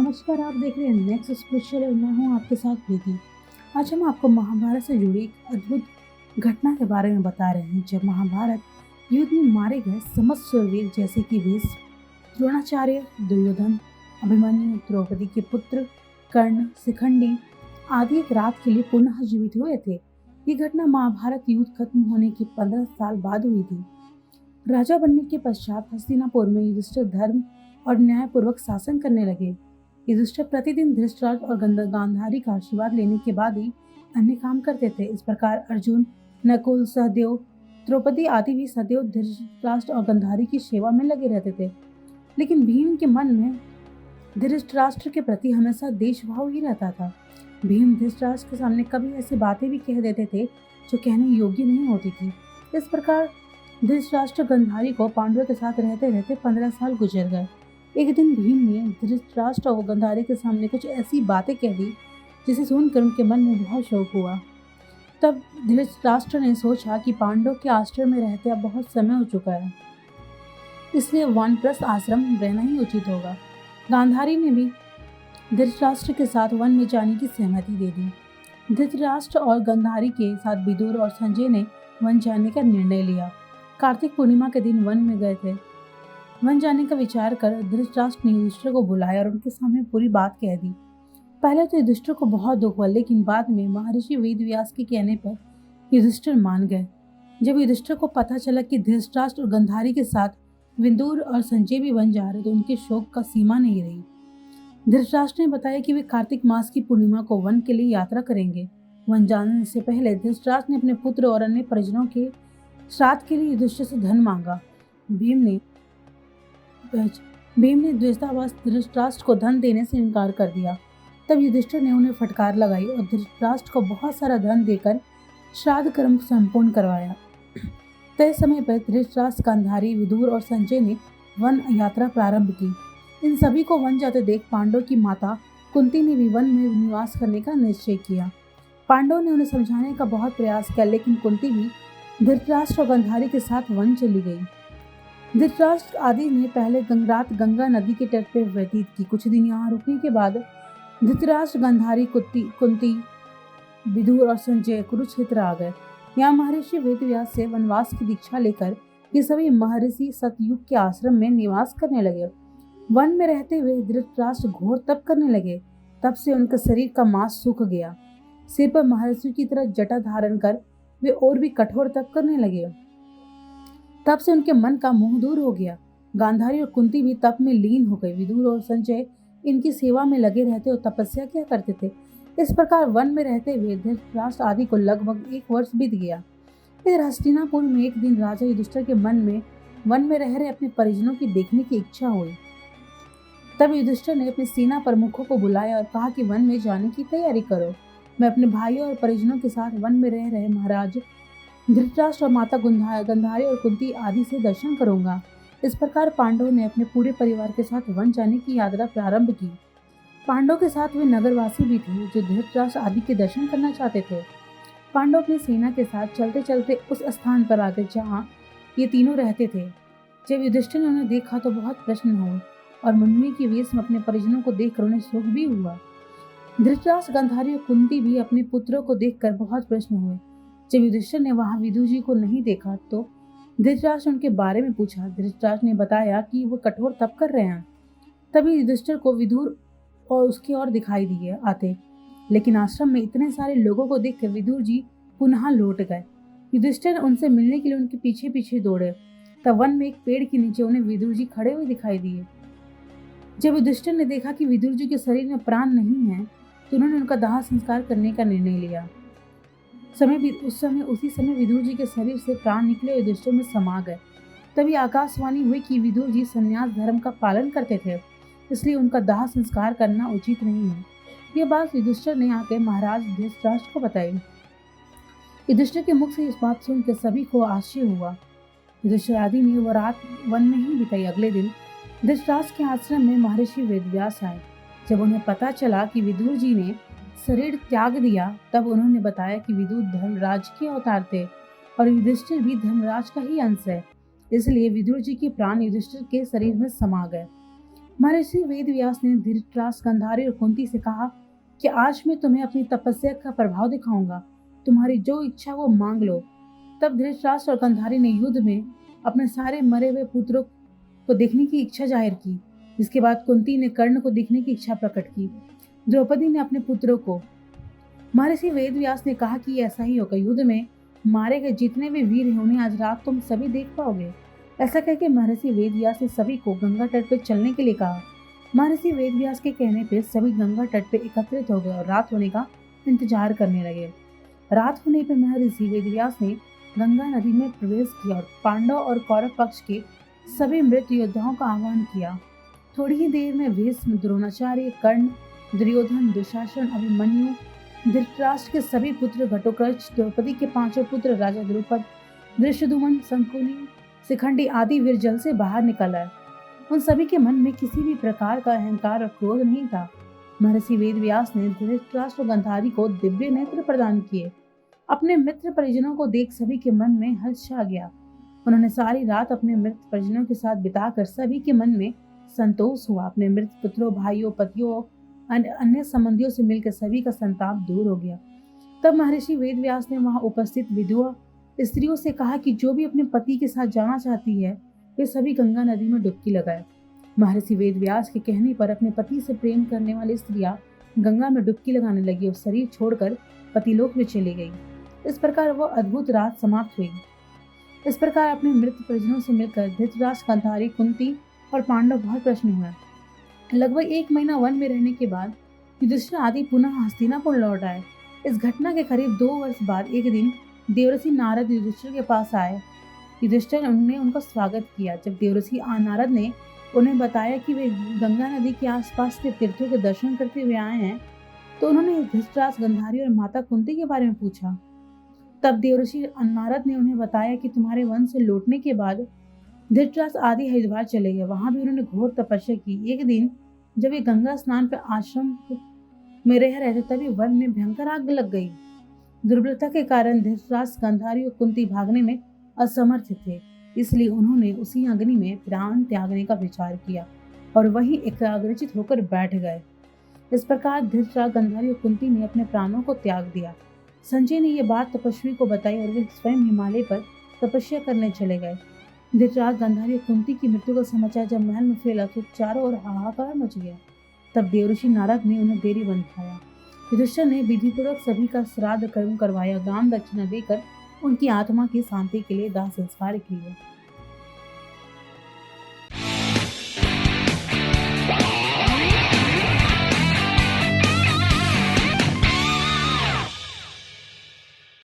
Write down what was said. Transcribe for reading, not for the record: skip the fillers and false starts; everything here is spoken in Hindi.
नमस्कार, आप देख रहे हैं नेक्स्ट स्पेशल और मैं हूं आपके साथ प्रीति। आज हम आपको महाभारत से जुड़ी एक अद्भुत घटना के बारे में बता रहे हैं। जब महाभारत युद्ध में मारे गए समस्त शूरवीर जैसे कि भीष्म, द्रोणाचार्य, दुर्योधन, अभिमन्यु, द्रौपदी के पुत्र कर्ण, शिखंडी आदि एक रात के लिए पुनः जीवित हुए थे। ये घटना महाभारत युद्ध खत्म होने के 15 साल बाद हुई थी। राजा बनने के पश्चात हस्तिनापुर में युधिष्ठिर धर्म और न्यायपूर्वक शासन करने लगे। युधिष्ठिर प्रतिदिन धृतराष्ट्र और गांधारी का आशीर्वाद लेने के बाद ही अन्य काम करते थे। इस प्रकार अर्जुन, नकुल, सहदेव, द्रौपदी आदि भी सदैव धृतराष्ट्र और गांधारी की सेवा में लगे रहते थे। लेकिन भीम के मन में धृतराष्ट्र के प्रति हमेशा देशभाव ही रहता था। भीम धृतराष्ट्र के सामने कभी ऐसी बातें भी कह देते थे जो कहने योग्य नहीं होती थी। इस प्रकार धृतराष्ट्र गांधारी को पांडवों के साथ रहते रहते 15 साल गुजर गए। एक दिन भीम ने धृतराष्ट्र और गांधारी के सामने कुछ ऐसी बातें कह दी जिसे सुनकर उनके मन में बहुत शौक हुआ। तब धृतराष्ट्र ने सोचा कि पांडवों के आश्रम में रहते अब बहुत समय हो चुका है, इसलिए वानप्रस्थ आश्रम रहना ही उचित होगा। गांधारी ने भी धृतराष्ट्र के साथ वन में जाने की सहमति दे दी। धृतराष्ट्र और गांधारी के साथ विदुर और संजय ने वन जाने का निर्णय लिया। कार्तिक पूर्णिमा के दिन वन में गए थे। वन जाने का विचार कर धृतराष्ट्र ने युधिष्ठिर को बुलाया और उनके सामने पूरी बात कह दी। पहले तो युधिष्ठिर को बहुत दुख हुआ, लेकिन बाद में महर्षि वेदव्यास के कहने पर युधिष्ठिर मान गए। जब युधिष्ठिर को पता चला कि धृतराष्ट्र और गांधारी के साथ विदुर और संजय भी वन जा रहे तो उनके शोक का सीमा नहीं रही। धृतराष्ट्र ने बताया कि वे कार्तिक मास की पूर्णिमा को वन के लिए यात्रा करेंगे। वन जाने से पहले धृतराष्ट्र ने अपने पुत्र और अन्य परिजनों के श्राद्ध के लिए युधिष्ठिर से धन मांगा। भीम ने द्वेषावश धृतराष्ट्र को धन देने से इनकार कर दिया। तब युधिष्ठिर ने उन्हें फटकार लगाई और धृतराष्ट्र को बहुत सारा धन देकर श्राद्ध कर्म संपूर्ण करवाया। तय समय पर धृतराष्ट्र, गांधारी, विदुर और संजय ने वन यात्रा प्रारंभ की। इन सभी को वन जाते देख पांडव की माता कुंती ने भी वन में निवास करने का निश्चय किया। पांडवों ने उन्हें समझाने का बहुत प्रयास किया, लेकिन कुंती भी धृतराष्ट्र और गांधारी के साथ वन चली गई। धृतराष्ट्र आदि ने पहले रात गंगा नदी के तट पर व्यतीत की। कुछ दिन यहाँ रुकने के बाद धृतराष्ट्र, गांधारी, कुंती, विदुर और संजय कुरुक्षेत्र आ गए। यहाँ महर्षि वेदव्यास से वनवास की दीक्षा लेकर ये सभी महर्षि सतयुग के आश्रम में निवास करने लगे। वन में रहते हुए धृतराष्ट्र घोर तप करने लगे। तब से उनका शरीर का मांस सूख गया। सिर पर महर्षि की तरह जटा धारण कर वे और भी कठोर तप करने लगे। तब से उनके मन का मोह दूर हो गया। गांधारी और कुंती भी तप में लीन हो गए। विदुर और संजय इनकी सेवा में लगे रहते और तपस्या किया करते थे। इस प्रकार वन में रहते हुए धृतराष्ट्र आदि को लगभग 1 वर्ष बीत गया। इधर हस्तिनापुर में एक दिन राजा युधिष्ठिर के मन में वन में रह रहे अपने परिजनों की देखने की इच्छा हुई। तब युधिष्ठिर ने अपने सेना प्रमुखों को बुलाया और कहा कि वन में जाने की तैयारी करो। मैं अपने भाइयों और परिजनों के साथ वन में रह रहे महाराज धृतराष्ट्र और माता गांधारी और कुंती आदि से दर्शन करूंगा। इस प्रकार पांडवों ने अपने पूरे परिवार के साथ वन जाने की यात्रा प्रारंभ की। पांडवों के साथ वे नगरवासी भी थे जो धृतराष्ट्र आदि के दर्शन करना चाहते थे। पांडव अपनी सेना के साथ चलते चलते उस स्थान पर आते जहाँ ये तीनों रहते थे। जब युधिष्ठिर ने उन्हें देखा तो बहुत प्रसन्न हुए और मुनि के वेश में अपने परिजनों को देखकर उन्हें सुख भी हुआ। धृतराष्ट्र, गांधारी और कुंती भी अपने पुत्रों को देखकर बहुत प्रसन्न हुए। जब युधिष्ठिर ने वहां विदुर जी को नहीं देखा तो धृतराष्ट्र उनके बारे में पूछा। धृतराष्ट्र ने बताया कि वो कठोर तप कर रहे हैं। तभी युधिष्ठिर को विदुर और उसकी ओर दिखाई दिए आते, लेकिन आश्रम में इतने सारे लोगों को देखकर विदुर जी पुनः लौट गए। युधिष्ठिर उनसे मिलने के लिए उनके पीछे पीछे दौड़े। तब वन में एक पेड़ के नीचे उन्हें विदुर जी खड़े हुए दिखाई दिए। जब युधिष्ठिर ने देखा कि विदुर जी के शरीर में प्राण नहीं है तो उन्होंने उनका दाह संस्कार करने का निर्णय लिया। उसी समय विदुर जी के शरीर से प्राण निकले युधिष्ठिर में समा गए। तभी आकाशवाणी हुई कि विदुर जी संन्यास धर्म का पालन करते थे, इसलिए उनका दाह संस्कार करना उचित नहीं है। यह बात युधिष्ठिर ने आकर महाराज धृतराष्ट्र को बताई। युधिष्ठिर के मुख से इस बात सुनकर सभी को आश्चर्य हुआ। युधिष्ठिर आदि ने वह रात वन में ही बिताई। अगले दिन धृतराष्ट्र के आश्रम में महर्षि वेदव्यास आए। जब उन्हें पता चला कि विदुर जी ने शरीर त्याग दिया तब उन्होंने बताया कि विदुर धर्मराज के अवतार थे और युधिष्ठिर भी धर्मराज का ही अंश है, इसलिए विदुर जी के प्राण युधिष्ठिर के शरीर में समा गए। महर्षि वेदव्यास ने धृतराष्ट्र, गांधारी और कुंती से कहा कि आज मैं तुम्हें अपनी तपस्या का प्रभाव दिखाऊंगा, तुम्हारी जो इच्छा वो मांग लो। तब धृतराष्ट्र और गांधारी ने युद्ध में अपने सारे मरे हुए पुत्रों को देखने की इच्छा जाहिर की। जिसके बाद कुंती ने कर्ण को देखने की इच्छा प्रकट की। द्रौपदी ने अपने पुत्रों को। महर्षि वेदव्यास ने कहा कि ऐसा ही होगा, युद्ध में मारे गए जितने भी वीर हैं उन्हें आज रात तुम सभी देख पाओगे। ऐसा कहकर महर्षि वेदव्यास ने सभी को गंगा तट पर चलने के लिए कहा। महर्षि वेदव्यास के कहने पर सभी गंगा तट पर एकत्रित हो गए और रात होने का इंतजार करने लगे। रात होने पर महर्षि वेदव्यास ने गंगा नदी में प्रवेश किया और पांडव और कौरव पक्ष के सभी मृत योद्धाओं का आह्वान किया। थोड़ी ही देर में भीष्म, द्रोणाचार्य, कर्ण, दुर्योधन, दुशासन, अभिमन्यु, धृतराष्ट्र के सभी पुत्र, घटोत्कच, द्रौपदी के पांचों पुत्र, राजा द्रुपद, धृष्टद्युम्न, शकुनि, शिखंडी आदि वीर जल से बाहर निकल आए। उन सभी के मन में किसी भी प्रकार का अहंकार और क्रोध नहीं था। महर्षि वेदव्यास ने धृतराष्ट्र और गांधारी को दिव्य नेत्र प्रदान किए। अपने मित्र परिजनों को देख सभी के मन में हर्ष छा गया। उन्होंने सारी रात अपने मृत परिजनों के साथ बिताकर सभी के मन में संतोष हुआ। अपने मृत पुत्रों, भाइयों, पतियों, अन्य संबंधियों से मिलकर सभी का संताप दूर हो गया। तब महर्षि वेदव्यास ने वहां उपस्थित विधवा स्त्रियों से कहा कि जो भी अपने पति के साथ जाना चाहती है वे सभी गंगा नदी में डुबकी लगाए। महर्षि वेदव्यास के कहने पर अपने पति से प्रेम करने वाली स्त्रियां गंगा में डुबकी लगाने लगी और शरीर छोड़कर पतिलोक में चली गई। इस प्रकार वह अद्भुत रात समाप्त हुई। इस प्रकार अपने मृत परिजनों से मिलकर धृतराष्ट्र, गांधारी, कुंती और पांडव बहुत प्रसन्न हुए। लगभग 1 महीना वन में रहने के बाद युधिष्ठिर आदि पुनः हस्तिनापुर लौट आए। इस घटना के करीब 2 वर्ष बाद एक दिन देवर्षि नारद युधिष्ठिर के पास आए। युधिष्ठिर ने उनका स्वागत किया। जब देवर्षि नारद ने उन्हें बताया कि वे गंगा नदी के आसपास के तीर्थों के दर्शन करते हुए आए हैं, तो उन्होंने धृतराष्ट्र, गांधारी और माता कुंती के बारे में पूछा। तब देवर्षि नारद ने उन्हें बताया कि तुम्हारे वन से लौटने के बाद धृतराष्ट्र आदि हरिद्वार चले गए। वहां भी उन्होंने घोर तपस्या की। एक दिन जब वे गंगा स्नान पर आश्रम में रह रहे थे तभी वन में भयंकर आग लग गई। दुर्बलता के कारण धृतराष्ट्र, गांधारी और कुंती भागने में असमर्थ थे, इसलिए उन्होंने उसी अग्नि में प्राण त्यागने का विचार किया और वहीं एकाग्रचित होकर बैठ गए। इस प्रकार धृतराष्ट्र, गांधारी और कुंती ने अपने प्राणों को त्याग दिया। संजय ने यह बात तपस्वी को बताई और वे स्वयं हिमालय पर तपस्या करने चले गए। धृतराष्ट्र, गांधारी और कुंती की मृत्यु का समाचार जब महल में फैला तो चारों ओर हाहाकार मच गया। तब देवर्षि नारद ने उन्हें देरी बंधाया। युधिष्ठिर ने विधिपूर्वक सभी का श्राद्ध कर्म करवाया, दान दक्षिणा देकर उनकी आत्मा की शांति के लिए दाह संस्कार किए।